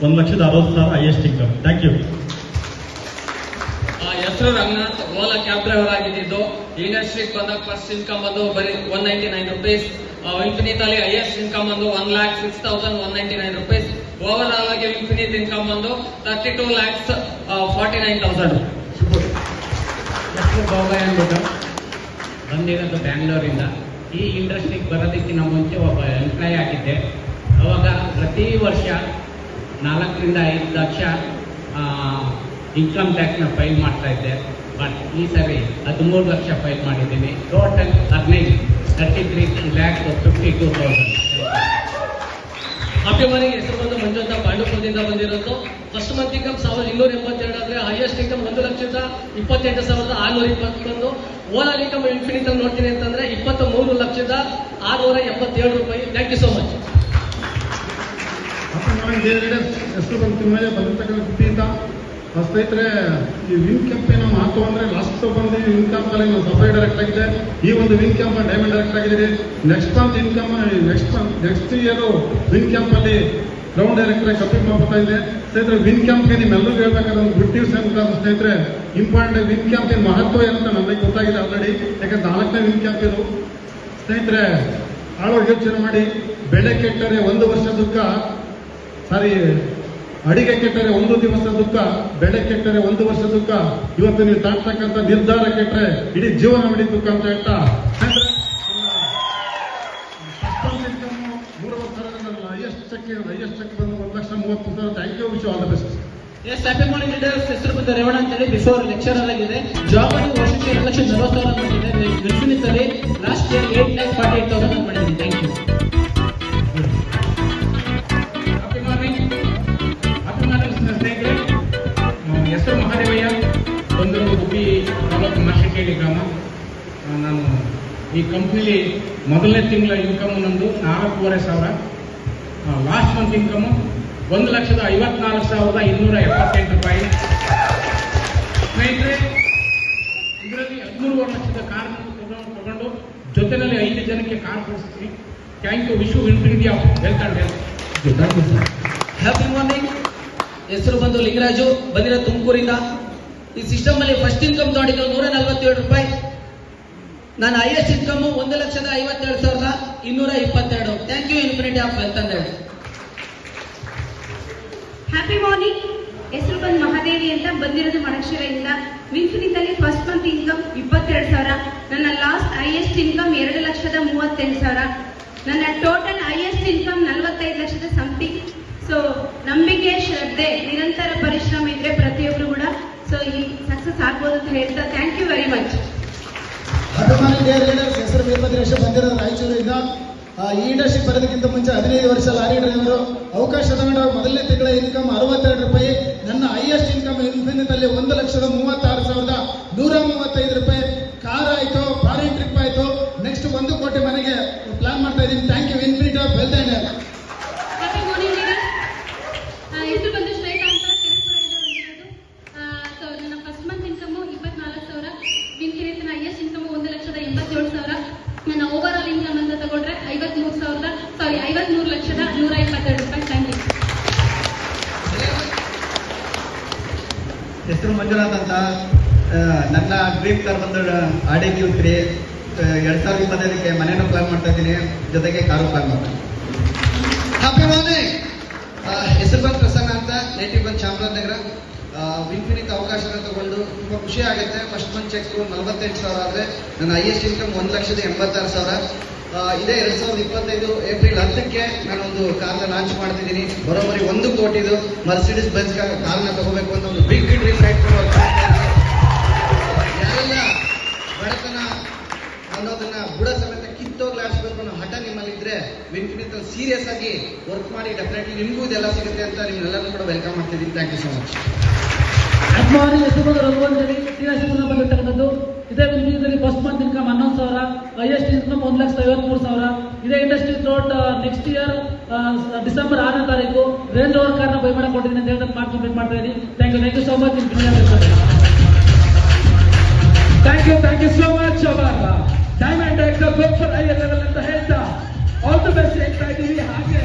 1,60,000 highest income. Thank you. ಹೆಸರು Ranganath, Ola cab driver ಆಗಿದ್ದು ಇಂಡಸ್ಟ್ರಿಗೆ ಬಂದಾಗ ಫಸ್ಟ್ ಇನ್ಕಮ್ ಬಂದು ಬರೀ 199 ರುಪೀಸ್. ಇನ್ಫಿನಿಟ್ ಅಲ್ಲಿ ಹೈಯೆಸ್ಟ್ ಇನ್ಕಮ್ ಬಂದು 1,06,199 ರುಪೀಸ್. ಓವರ್ ಆಲ್ ಆಗಿ ಇನ್ಫಿನಿಟ್ ಇನ್ಕಮ್ ಬಂದು 32,49,000. ಹೆಸರು ಬಾಬಾಯ್ ಅಂದ್ಬಿಟ್ಟು ಬಂದಿರೋದು ಬ್ಯಾಂಗ್ಳೂರಿಂದ. ಈ ಇಂಡಸ್ಟ್ರಿಗೆ ಬರೋದಕ್ಕಿಂತ ಮುಂಚೆ ಒಬ್ಬ ಎಂಪ್ಲಾಯ್ ಆಗಿದ್ದೆ. ಅವಾಗ ಪ್ರತಿ ವರ್ಷ 4 ರಿಂದ 5 ಲಕ್ಷ ಇನ್ಕಮ್ ಟ್ಯಾಕ್ಸ್ನ ಫೈಲ್ ಮಾಡ್ತಾ ಇದ್ದೆ. ಬಟ್ ಈ ಸರಿ 13 ಲಕ್ಷ ಫೈಲ್ ಮಾಡಿದ್ದೀನಿ. ಟೋಟಲ್ 33,52,000. ಅಭಿಮಾನಿಗೆ ಹೆಸರು ಬಂದು ಮಂಜುನಾಥ, ಪಾಂಡುಪುರದಿಂದ ಬಂದಿರೋದು. ಫಸ್ಟ್ ಮಂತ್ ಇನ್ಕಮ್ 1,282 ಆದ್ರೆ highest income 1,28,621. Overall income Infinite ಅಲ್ಲಿ ನೋಡ್ತೀನಿ ಅಂತಂದ್ರೆ 23,677 ರೂಪಾಯಿ. Thank you so much. ಹೆಸರು ಬಂದು ತಿಮ್ಮಯ್ಯ ಬಂದಿರ್ತಕ್ಕಂಥ ಸ್ನೇಹಿತರೆ, ಈ ವಿನ್ ಕ್ಯಾಂಪೇನ ಮಾತು ಅಂದ್ರೆ ಲಾಸ್ಟ್ ಬಂದು ವಿನ್ ಕ್ಯಾಂಪ್ ಅಲ್ಲಿ ನಾವು ಸಫಾಯಿ ಡೈರೆಕ್ಟ್ ಆಗಿದೆ. ಈ ಒಂದು ವಿನ್ ಕ್ಯಾಂಪ್ ಡೈಮಂಡ್ ಡೈರೆಕ್ಟ್ ಆಗಿದ್ದೀರಿ. Next month income next year win camp ಅಲ್ಲಿ ಗ್ರೌಂಡ್ ಡೈರೆಕ್ಟರ್ ಆಗಿ ಕಂಪ್ಲೀಟ್ ಮಾಡ್ತಾ ಇದೆ. ಸ್ನೇಹಿತರೆ, ವಿನ್ ಕ್ಯಾಂಪ್ಗೆ ನಿಮ್ಮೆಲ್ಲರಿಗೂ ಹೇಳ್ಬೇಕಾದ್ರೆ ಒಂದು ಗುಡ್ ನ್ಯೂಸ್ ಅಂತ ಸ್ನೇಹಿತರೆ, ಇಂಪಾರ್ಟೆಂಟ್ ವಿನ್ ಕ್ಯಾಂಪಿನ ಮಹತ್ವ ಏನಂತ ನನಗೆ ಗೊತ್ತಾಗಿದೆ ಆಲ್ರೆಡಿ. ಯಾಕಂದ್ರೆ 4ನೇ ವಿನ್ ಕ್ಯಾಂಪ್ ಇದು. ಸ್ನೇಹಿತರೆ, ಆಳವಾಗಿ ಯೋಚನೆ ಮಾಡಿ. ಬೆಳೆ ಕೆಟ್ಟರೆ 1 ವರ್ಷ ದುಃಖ, ಅಡಿಗೆ ಕೆಟ್ಟರೆ 1 ದಿವಸ ದುಃಖ, ಬೆಳೆ ಕೆಟ್ಟರೆ 1 ವರ್ಷ ದುಃಖ. ಇವತ್ತು ನೀವು ತಾಡ್ತಕ್ಕಂಥ ನಿರ್ಧಾರ ಕೆಟ್ಟರೆ ಇಡೀ ಜೀವನ ಬಿಡಿ ದುಃಖ ಅಂತ ಹೇಳ್ತಾ, 30,000 ಹೈಯೆಸ್ಟ್ ಚೆಕ್ ಬಂದು 1,30,30,000. Thank you, wish all the best. Yes, happy morning leaders. ಹೆಸರು ಬಂದು ರೇವಣ ಅಂತೇಳಿ, ಬಿಫೋರ್ ಲೆಕ್ಚರರ್ ಆಗಿದೆ. ಜಾಬ್ ಅಲ್ಲಿ ವರ್ಷಕ್ಕೆ 2,40,000 ಮಾಡಿದೆ. ಇನ್ಫಿನಿಟ್ ಅಲ್ಲಿ ಲಾಸ್ಟ್ ಇಯರ್ 8,48,000 ಮಾಡಿದ್ದೀನಿ. Thank you. ಸ್ನೇಹಿತರೆ, ಹೆಸರು ಮಹಾದೇವಯ್ಯ, ಒಂದು ಗುಬ್ಬಿ ತಾಲೂಕು ಮಾರ್ಷಕೇಳಿ ಗ್ರಾಮ. ನಾನು ಈ ಕಂಪ್ನಿಲಿ ಮೊದಲನೇ ತಿಂಗಳ ಇನ್ಕಮ್ ನಂದು 4,500,000. ಲಾಸ್ಟ್ ಮಂತ್ ಇನ್ಕಮ್ 1,54,278 ರೂಪಾಯಿ. ಸ್ನೇಹಿತರೆ, ಇದರಲ್ಲಿ 13 ಲಕ್ಷದ ಕಾರ್ ತಗೊಂಡು ಜೊತೆಯಲ್ಲಿ 5 ಜನಕ್ಕೆ ಕಾರ್ ಕೊಡಿಸ್ತೀನಿ. Thank you. Wish you infinity of wealth and health. Happy morning. ಹೆಸರು ಬಂದು ಲಿಂಗರಾಜು, ಬಂದಿರೋ ತುಮಕೂರಿಂದ. ಈ ಸಿಸ್ಟಮ್ ಅಲ್ಲಿ ಫಸ್ಟ್ ಇನ್ಕಮ್ ತಗೊಂಡಿದ್ದು 147 ರೂಪಾಯಿ. ನಾನು highest income 1,57,222. Thank you, infinity of wealth and health. Happy morning. ಹೆಸರು ಬಂದು ಮಹಾದೇವಿ ಅಂತ, ಬಂದಿರೋದು ಮಣಕ್ಷರೆಯಿಂದ. ಇನ್ಫಿನಿಟ್ ಅಲ್ಲಿ ಫಸ್ಟ್ ಮಂತ್ ಇನ್ಕಮ್ 22,000. ನನ್ನ ಲಾಸ್ಟ್ ಹೈಯೆಸ್ಟ್ ಇನ್ಕಮ್ 2,38,000. ನನ್ನ ಟೋಟಲ್ ಹೈಯೆಸ್ಟ್ ಇನ್ಕಮ್ 45 ಲಕ್ಷದ ಸಮಥಿಂಗ್. ಸೊ ನಂಬಿಕೆ, ಶ್ರದ್ಧೆ, ನಿರಂತರ ಪರಿಶ್ರಮ ಇದ್ರೆ ಪ್ರತಿಯೊಬ್ರು ಕೂಡ ಸೊ ಈ ಸಕ್ಸಸ್ ಆಗ್ಬೋದು ಅಂತ ಹೇಳ್ತಾ ಥ್ಯಾಂಕ್ ಯು ವೆರಿ ಮಚ್. ಅಭಿಮಾನಿ ಡೇರ್ ಲೀಡರ್ಸ್. ಹೆಸರು ವೀರಭದ್ರೇಶ, ಬಂದಿರೋದು ರಾಯಚೂರಿಂದ. ಈ ಇಂಡಸ್ಟ್ರಿಗೆ ಬರೋದಕ್ಕಿಂತ ಮುಂಚೆ 15 ವರ್ಷ ಲಾರಿ ಡ್ರೈವರು. ಅವಕಾಶ ತಗೊಂಡಾಗ ಮೊದಲನೇ ತಿಂಗಳ ಇನ್ಕಮ್ 62 ರೂಪಾಯಿ. ನನ್ನ ಹೈಯೆಸ್ಟ್ ಇನ್ಕಮ್ ಇನ್ಫಿನಿಟ್ ಅಲ್ಲಿ 1,36,135 ರೂಪಾಯಿ. ಕಾರ್ ಆಯ್ತು, ಫಾರಿನ್ ಟ್ರಿಪ್ ಆಯ್ತು. ನೆಕ್ಸ್ಟ್ 1 ಕೋಟಿ ಮನೆಗೆ ಪ್ಲಾನ್ ಮಾಡ್ತಾ ಇದ್ದೀನಿ. Thank you, infinity of wealth and health. Happy morning leaders. ಹೆಸರು ಬಂದು ಶ್ವೇತಾ ಅಂತ, ಕೆರೆಪುರದಿಂದ ಬಂದಿರೋದು. ಸೊ ನನ್ನ first month income 24,000. Infinite highest income 1,87,000. ನನ್ನ ಓವರ್ ಆಲ್ ಇನ್ಕಮ್ ಅಂತ ತಗೊಂಡ್ರೆ 53,122 ರೂಪಾಯಿ. Thank you. ಹೆಸರು ಮಂಜುನಾಥ್ ಅಂತ. ನನ್ನ ಡ್ರೀಮ್ ಕಾರ್ ಬಂದು ಆಡಿ Q3. 2025ಕ್ಕೆ ಮನೇನೂ ಪ್ಲಾನ್ ಮಾಡ್ತಾ ಇದ್ದೀನಿ, ಜೊತೆಗೆ ಕಾರು ಪ್ಲಾನ್ ಮಾಡ್ತೀನಿ. Happy morning. ಹೆಸರು ಬಂದು ಪ್ರಸನ್ನ ಅಂತ, ನೇಟಿವ್ ಬಂದು ಚಾಮರಾಜನಗರ. ಇನ್ಫಿನಿಟ್ ಅವಕಾಶನ ತಗೊಂಡು ತುಂಬ ಖುಷಿ ಆಗುತ್ತೆ. ಫಸ್ಟ್ ಮಂತ್ ಚೆಕ್ 48,000 ಆದರೆ ನನ್ನ ಹೈಯೆಸ್ಟ್ ಇನ್ಕಮ್ 1,86,000. ಇದೇ 2025 ಏಪ್ರಿಲ್ 10ಕ್ಕೆ ನಾನೊಂದು ಕಾರ್ನ ಲಾಂಚ್ ಮಾಡ್ತಿದ್ದೀನಿ. ಬರೋಬ್ಬರಿ 1 ಕೋಟಿದು ಮರ್ಸಿಡೀಸ್ ಬೆಂಜ್ ಕಾರ್ನ ತಗೋಬೇಕು ಅಂತ ಒಂದು ಬಿಗ್ ಡ್ರೀಮ್ ಇಟ್ಕೊಂಡು ಯಾರೆಲ್ಲ ಬಡತನ ಅನ್ನೋದನ್ನ ಬುಡ ಸಮೇತ ಕಿತ್ತೋಗ್ಲಾಡಿಸ್ಬೇಕು ಅನ್ನೋ ಹಠ ನಿಮ್ಮಲ್ಲಿ ಇದ್ರೆ ಇನ್ಫಿನಿಟ್ ಸೀರಿಯಸ್ ಆಗಿ ವರ್ಕ್ ಮಾಡಿ ಡೆಫಿನೆಟ್ಲಿ ನಿಮಗೂ ಇದೆಲ್ಲ ಸಿಗುತ್ತೆ ಅಂತ ನಿಮ್ಮೆಲ್ಲರೂ ಕೂಡ ವೆಲ್ಕಮ್ ಮಾಡ್ತಿದ್ದೀನಿ. Thank you so much. ಅಭಿಮಾನಿ ಹೆಸರು ಬಂದು ರಘುವಂತೇಳಿ, ಶ್ರೀನಿವಾಸಪುರ ಬಂದಿರ್ತಕ್ಕಂಥದ್ದು. ಇದೇ ಇಂಡಸ್ಟ್ರಿಯಲ್ಲಿ first month income 11,000. Highest income 1,53,000. ಇದೇ industry through next year December 6ನೇ ತಾರೀಕು ರೇಂಜ್ ರೋವರ್ ಕಾರ್ನ ಬೈ ಮಾಡಕ್ಕೆ ಕೊಟ್ಟಿದ್ದೀನಿ ಅಂತ ಹೇಳ್ತಾರೆ. ಮಾರ್ಕ್ ಕಂಪ್ಲೀಟ್ ಮಾಡ್ತಾ ಇದ್ದೀನಿ. Thank you so much. Thank you so much. ಅವರ diamond director go for higher level ಅಂತ ಹೇಳ್ತಾ ಆಲ್ ದಿ ಬೆಸ್ಟ್ ಹೇಳ್ತಾ ಇದ್ದೀವಿ. ಹಾಗೆ